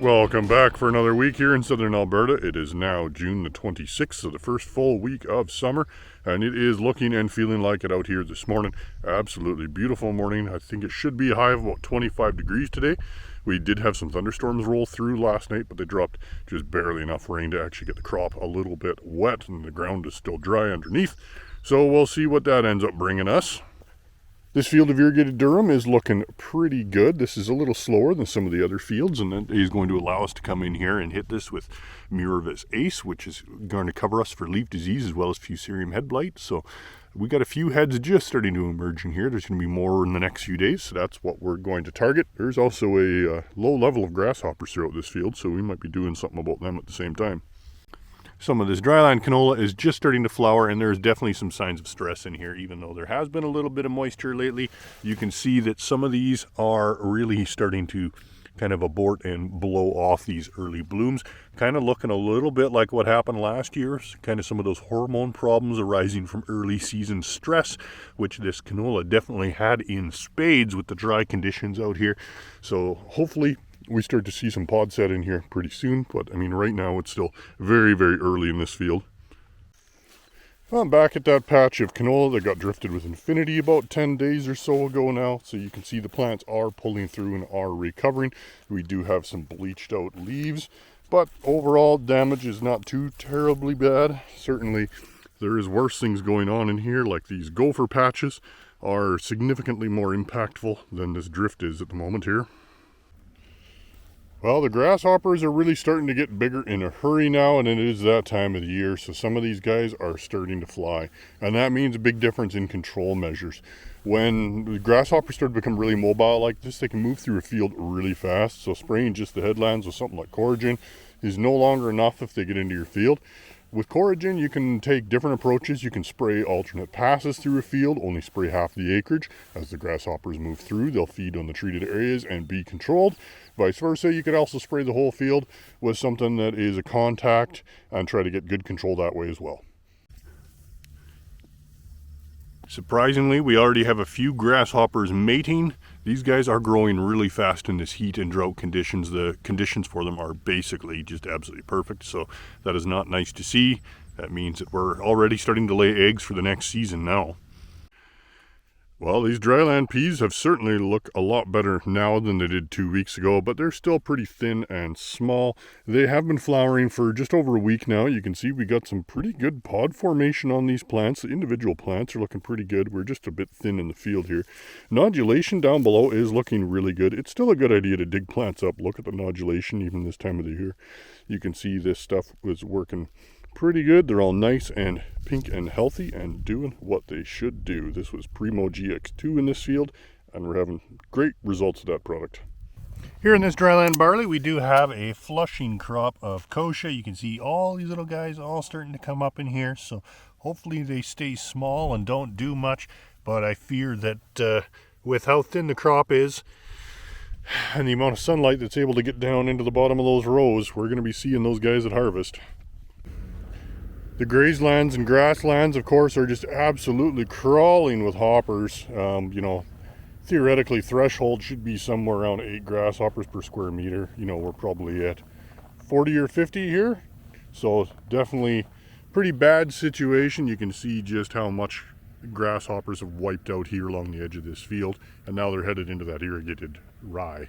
Welcome back for another week here in southern Alberta. It is now June the 26th, so the first full week of summer, and it is looking and feeling like it out here this morning. Absolutely beautiful morning. I think it should be a high of about 25 degrees today. We did have some thunderstorms roll through last night, but they dropped just barely enough rain to actually get the crop a little bit wet, and the ground is still dry underneath. So we'll see what that ends up bringing us. This field of irrigated durum is looking pretty good. This is a little slower than some of the other fields, and that is going to allow us to come in here and hit this with Miravis Ace, which is going to cover us for leaf disease as well as fusarium head blight. So we got a few heads just starting to emerge in here. There's going to be more in the next few days, so that's what we're going to target. There's also a low level of grasshoppers throughout this field, so we might be doing something about them at the same time. Some of this dryland canola is just starting to flower, and there's definitely some signs of stress in here. Even though there has been a little bit of moisture lately, you can see that some of these are really starting to kind of abort and blow off these early blooms. Kind of looking a little bit like what happened last year, kind of some of those hormone problems arising from early season stress, which this canola definitely had in spades with the dry conditions out here. So hopefully we start to see some pod set in here pretty soon, but I mean right now it's still very, very early in this field. I'm back at that patch of canola that got drifted with Infinity about 10 days or so ago now, so you can see the plants are pulling through and are recovering. We do have some bleached out leaves, but overall damage is not too terribly bad. Certainly there is worse things going on in here, like these gopher patches are significantly more impactful than this drift is at the moment here. Well, the grasshoppers are really starting to get bigger in a hurry now, and it is that time of the year, so some of these guys are starting to fly. And that means a big difference in control measures. When the grasshoppers start to become really mobile like this, they can move through a field really fast, so spraying just the headlands with something like Coragen is no longer enough if they get into your field. With Coragen, you can take different approaches. You can spray alternate passes through a field, only spray half the acreage. As the grasshoppers move through, they'll feed on the treated areas and be controlled. Vice versa, you could also spray the whole field with something that is a contact and try to get good control that way as well. Surprisingly, we already have a few grasshoppers mating. These guys are growing really fast in this heat and drought conditions. The conditions for them are basically just absolutely perfect, so that is not nice to see. That means that we're already starting to lay eggs for the next season now. Well, these dryland peas have certainly looked a lot better now than they did 2 weeks ago, but they're still pretty thin and small. They have been flowering for just over a week now. You can see we got some pretty good pod formation on these plants. The individual plants are looking pretty good. We're just a bit thin in the field here. Nodulation down below is looking really good. It's still a good idea to dig plants up. Look at the nodulation even this time of the year. You can see this stuff was working pretty good. They're all nice and pink and healthy and doing what they should do. This was Primo GX2 in this field, and we're having great results of that product. Here in this dryland barley, we do have a flushing crop of kochia. You can see all these little guys all starting to come up in here, so hopefully they stay small and don't do much, but I fear that with how thin the crop is and the amount of sunlight that's able to get down into the bottom of those rows, we're going to be seeing those guys at harvest. The grazelands and grasslands, of course, are just absolutely crawling with hoppers. Theoretically, threshold should be somewhere around 8 grasshoppers per square meter. We're probably at 40 or 50 here. So definitely pretty bad situation. You can see just how much grasshoppers have wiped out here along the edge of this field. And now they're headed into that irrigated rye.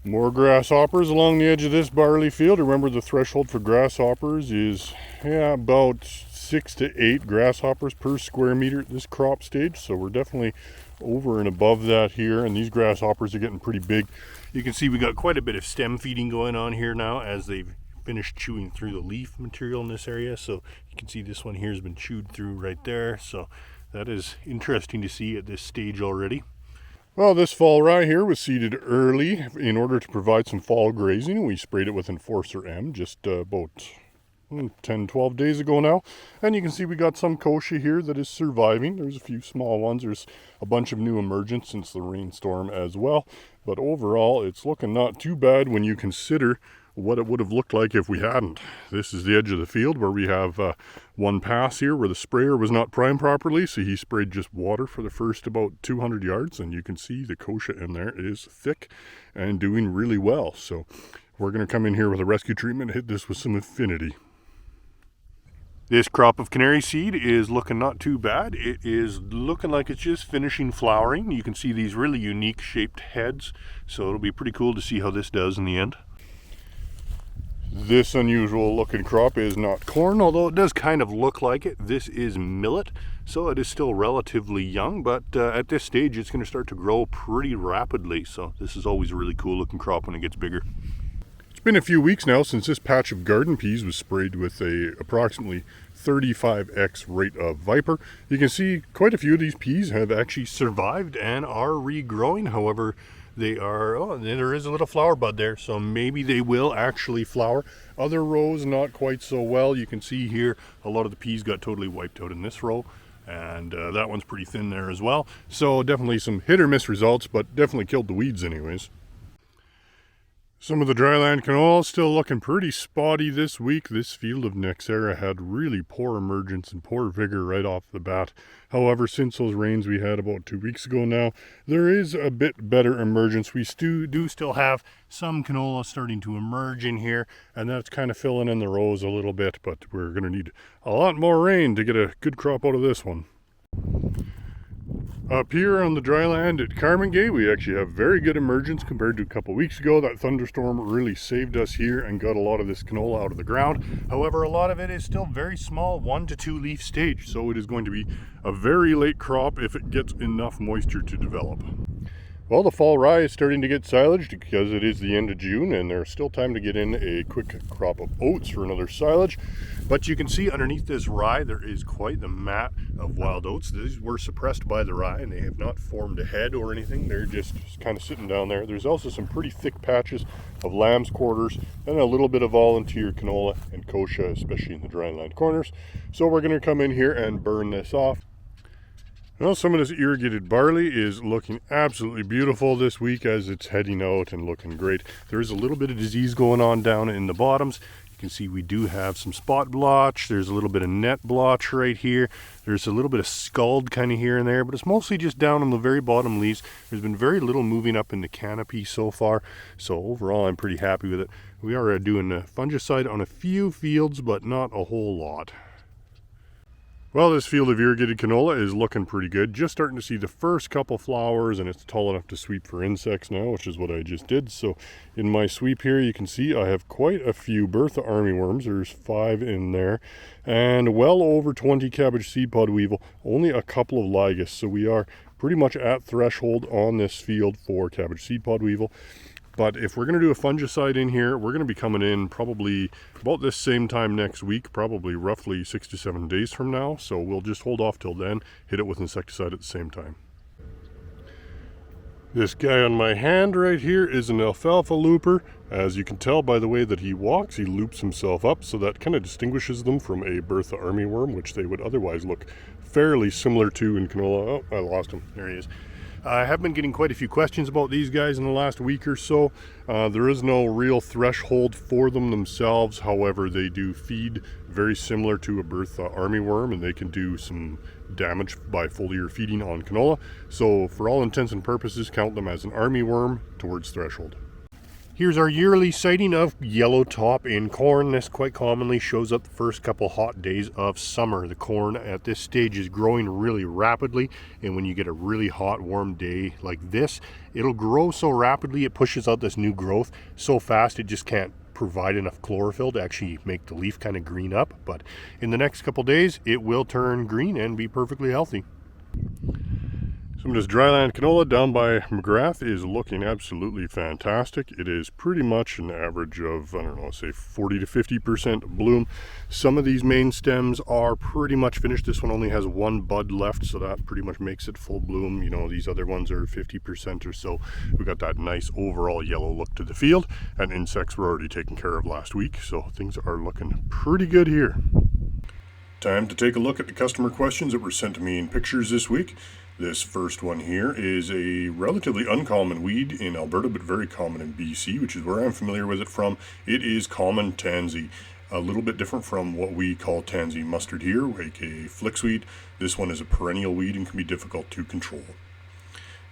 More grasshoppers along the edge of this barley field. Remember, the threshold for grasshoppers is about 6 to 8 grasshoppers per square meter at this crop stage. So we're definitely over and above that here, and these grasshoppers are getting pretty big. You can see we got quite a bit of stem feeding going on here now as they've finished chewing through the leaf material in this area. So you can see this one here has been chewed through right there. So that is interesting to see at this stage already. Well, this fall rye here was seeded early in order to provide some fall grazing. We sprayed it with Enforcer M just about 10-12 days ago now, and you can see we got some kochia here that is surviving. There's a few small ones. There's a bunch of new emergence since the rainstorm as well, but overall it's looking not too bad when you consider what it would have looked like if we hadn't. This is the edge of the field where we have one pass here where the sprayer was not primed properly, so he sprayed just water for the first about 200 yards, and you can see the kochia in there is thick and doing really well. So we're going to come in here with a rescue treatment, hit this with some Affinity. This crop of canary seed is looking not too bad. It is looking like it's just finishing flowering. You can see these really unique shaped heads, so it'll be pretty cool to see how this does in the end. This unusual looking crop is not corn, although it does kind of look like it. This is millet, so it is still relatively young, but at this stage it's going to start to grow pretty rapidly, so this is always a really cool looking crop when it gets bigger. It's been a few weeks now since this patch of garden peas was sprayed with a approximately 35x rate of Viper. You can see quite a few of these peas have actually survived and are regrowing. However, there is a little flower bud there, so maybe they will actually flower. Other rows not quite so well. You can see here a lot of the peas got totally wiped out in this row, and that one's pretty thin there as well. So definitely some hit or miss results, but definitely killed the weeds anyways. Some of the dryland canola still looking pretty spotty this week. This field of Nexera had really poor emergence and poor vigor right off the bat. However, since those rains we had about 2 weeks ago now, there is a bit better emergence. We do still have some canola starting to emerge in here, and that's kind of filling in the rows a little bit, but we're going to need a lot more rain to get a good crop out of this one. Up here on the dry land at Carmangay, we actually have very good emergence compared to a couple weeks ago. That thunderstorm really saved us here and got a lot of this canola out of the ground. However, a lot of it is still very small, 1 to 2 leaf stage, so it is going to be a very late crop if it gets enough moisture to develop. Well, the fall rye is starting to get silaged because it is the end of June and there's still time to get in a quick crop of oats for another silage. But you can see underneath this rye there is quite the mat of wild oats. These were suppressed by the rye and they have not formed a head or anything. They're just kind of sitting down there. There's also some pretty thick patches of lamb's quarters and a little bit of volunteer canola and kochia, especially in the dryland corners. So we're going to come in here and burn this off. Well, some of this irrigated barley is looking absolutely beautiful this week as it's heading out and looking great. There is a little bit of disease going on down in the bottoms. You can see we do have some spot blotch. There's a little bit of net blotch right here. There's a little bit of scald kind of here and there, but it's mostly just down on the very bottom leaves. There's been very little moving up in the canopy so far, so overall I'm pretty happy with it. We are doing a fungicide on a few fields, but not a whole lot. Well, this field of irrigated canola is looking pretty good. Just starting to see the first couple flowers, and it's tall enough to sweep for insects now, which is what I just did. So in my sweep here, you can see I have quite a few Bertha armyworms. There's 5 in there, and well over 20 cabbage seed pod weevil, only a couple of ligas. So we are pretty much at threshold on this field for cabbage seed pod weevil. But if we're going to do a fungicide in here, we're going to be coming in probably about this same time next week, probably roughly 6 to 7 days from now. So we'll just hold off till then, hit it with insecticide at the same time. This guy on my hand right here is an alfalfa looper. As you can tell by the way that he walks, he loops himself up, so that kind of distinguishes them from a Bertha armyworm, which they would otherwise look fairly similar to in canola. Oh, I lost him. There he is. I have been getting quite a few questions about these guys in the last week or so. There is no real threshold for them themselves. However, they do feed very similar to a Bertha armyworm, and they can do some damage by foliar feeding on canola. So for all intents and purposes, count them as an armyworm towards threshold. Here's our yearly sighting of yellow top in corn. This quite commonly shows up the first couple hot days of summer. The corn at this stage is growing really rapidly, and when you get a really hot, warm day like this, it'll grow so rapidly it pushes out this new growth so fast it just can't provide enough chlorophyll to actually make the leaf kind of green up. But in the next couple days, it will turn green and be perfectly healthy. Some of this dryland canola down by McGrath is looking absolutely fantastic. It is pretty much an average of, I don't know, say 40 to 50% bloom. Some of these main stems are pretty much finished. This one only has 1 bud left, so that pretty much makes it full bloom. You know, these other ones are 50% or so. We got that nice overall yellow look to the field, and insects were already taken care of last week, so things are looking pretty good here. Time to take a look at the customer questions that were sent to me in pictures this week. This first one here is a relatively uncommon weed in Alberta, but very common in BC, which is where I'm familiar with it from. It is common tansy. A little bit different from what we call tansy mustard here, aka flicksweed. This one is a perennial weed and can be difficult to control.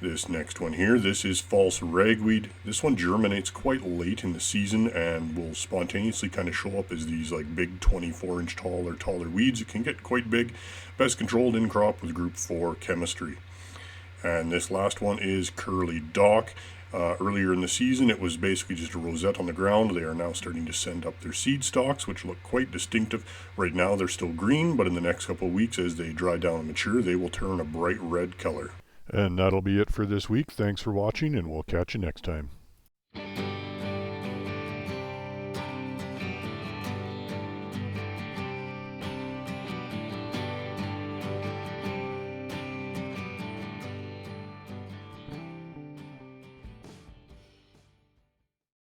This next one here, this is false ragweed. This one germinates quite late in the season and will spontaneously kind of show up as these like big 24-inch tall or taller weeds. It can get quite big. Best controlled in crop with group 4 chemistry. And this last one is curly dock. Earlier in the season, it was basically just a rosette on the ground. They are now starting to send up their seed stalks, which look quite distinctive. Right now, they're still green, but in the next couple of weeks, as they dry down and mature, they will turn a bright red color. And that'll be it for this week. Thanks for watching, and we'll catch you next time.